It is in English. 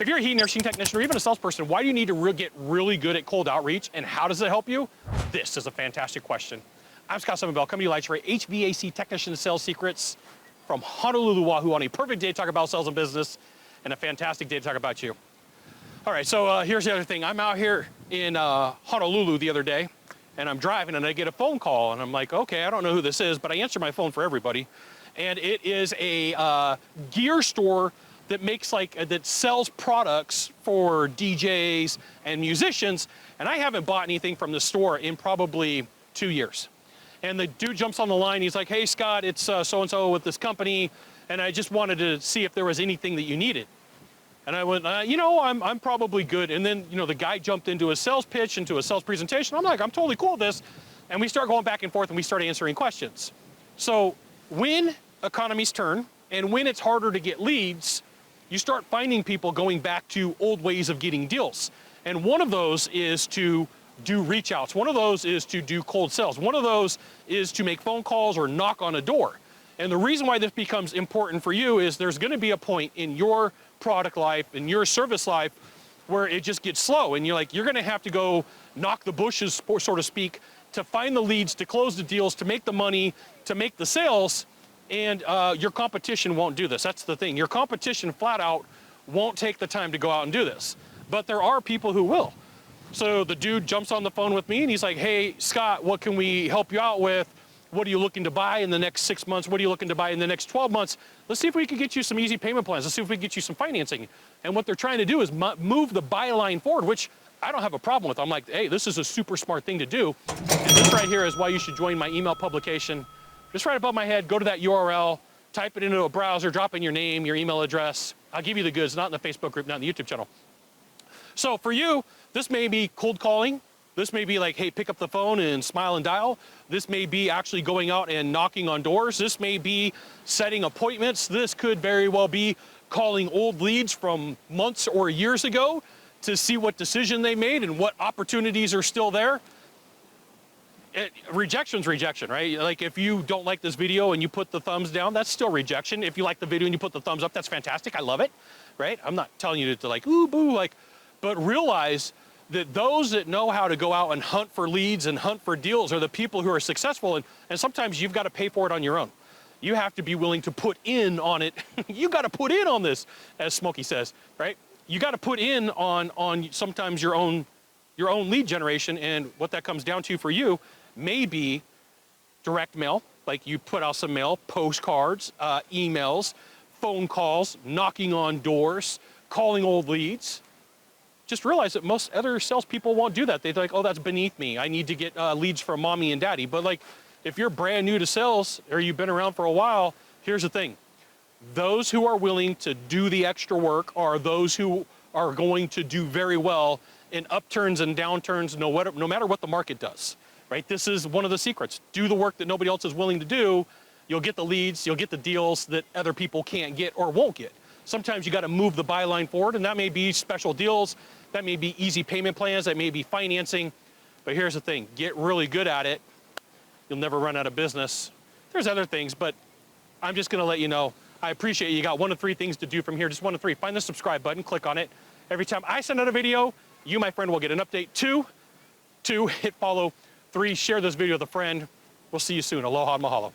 If you're a heating or machine technician or even a salesperson, why do you need to get really good at cold outreach, and how does it help you? This is a fantastic question. I'm Scott Sylvan Bell, coming to you live for HVAC technician sales secrets from Honolulu, Oahu, on a perfect day to talk about sales and business, and a fantastic day to talk about you. All right, so here's the other thing. I'm out here in Honolulu the other day, and I'm driving, and I get a phone call, and I'm like, okay, I don't know who this is, but I answer my phone for everybody, and it is a gear store that makes that sells products for DJs and musicians, and I haven't bought anything from the store in probably 2 years. And the dude jumps on the line, he's like, hey Scott, it's so-and-so with this company, and I just wanted to see if there was anything that you needed. And I went, I'm probably good. And then, the guy jumped into a sales pitch, into a sales presentation. I'm like, I'm totally cool with this. And we start going back and forth, and we start answering questions. So when economies turn, and when it's harder to get leads, you start finding people going back to old ways of getting deals. And one of those is to do reach outs. One of those is to do cold sales. One of those is to make phone calls or knock on a door. And the reason why this becomes important for you is there's going to be a point in your product life, in your service life, where it just gets slow. And you're going to have to go knock the bushes, so to speak, to find the leads, to close the deals, to make the money, to make the sales. And your competition won't do this. That's the thing. Your competition flat out won't take the time to go out and do this. But there are people who will. So the dude jumps on the phone with me and he's like, hey, Scott, what can we help you out with? What are you looking to buy in the next 6 months? What are you looking to buy in the next 12 months? Let's see if we can get you some easy payment plans. Let's see if we can get you some financing. And what they're trying to do is move the buy line forward, which I don't have a problem with. I'm like, hey, this is a super smart thing to do. And this right here is why you should join my email publication. Just right above my head, go to that URL, type it into a browser, drop in your name, your email address. I'll give you the goods, not in the Facebook group, not in the YouTube channel. So for you, this may be cold calling. This may be like, hey, pick up the phone and smile and dial. This may be actually going out and knocking on doors. This may be setting appointments. This could very well be calling old leads from months or years ago to see what decision they made and what opportunities are still there. Rejection's rejection, right? Like if you don't like this video and you put the thumbs down, that's still rejection. If you like the video and you put the thumbs up, that's fantastic. I love it, right? I'm not telling you to like, ooh, boo, but realize that those that know how to go out and hunt for leads and hunt for deals are the people who are successful. And sometimes you've got to pay for it on your own. You have to be willing to put in on it. You got to put in on this, as Smokey says, right? You got to put in on sometimes your own lead generation. And what that comes down to for you may be direct mail, like you put out some mail, postcards, emails, phone calls, knocking on doors, calling old leads. Just realize that most other salespeople won't do that. They're like, oh, that's beneath me. I need to get leads from mommy and daddy. But like, if you're brand new to sales or you've been around for a while, here's the thing. Those who are willing to do the extra work are those who are going to do very well in upturns and downturns, no matter what the market does. Right? This is one of the secrets. Do the work that nobody else is willing to do. You'll get the leads, you'll get the deals that other people can't get or won't get. Sometimes you got to move the buy line forward, and that may be special deals, that may be easy payment plans, that may be financing. But here's the thing, get really good at it. You'll never run out of business. There's other things, but I'm just going to let you know, I appreciate you got 1 of 3 things to do from here, just 1 of 3. Find the subscribe button, click on it. Every time I send out a video, you, my friend, will get an update. 2, hit follow. 3, share this video with a friend. We'll see you soon. Aloha and mahalo.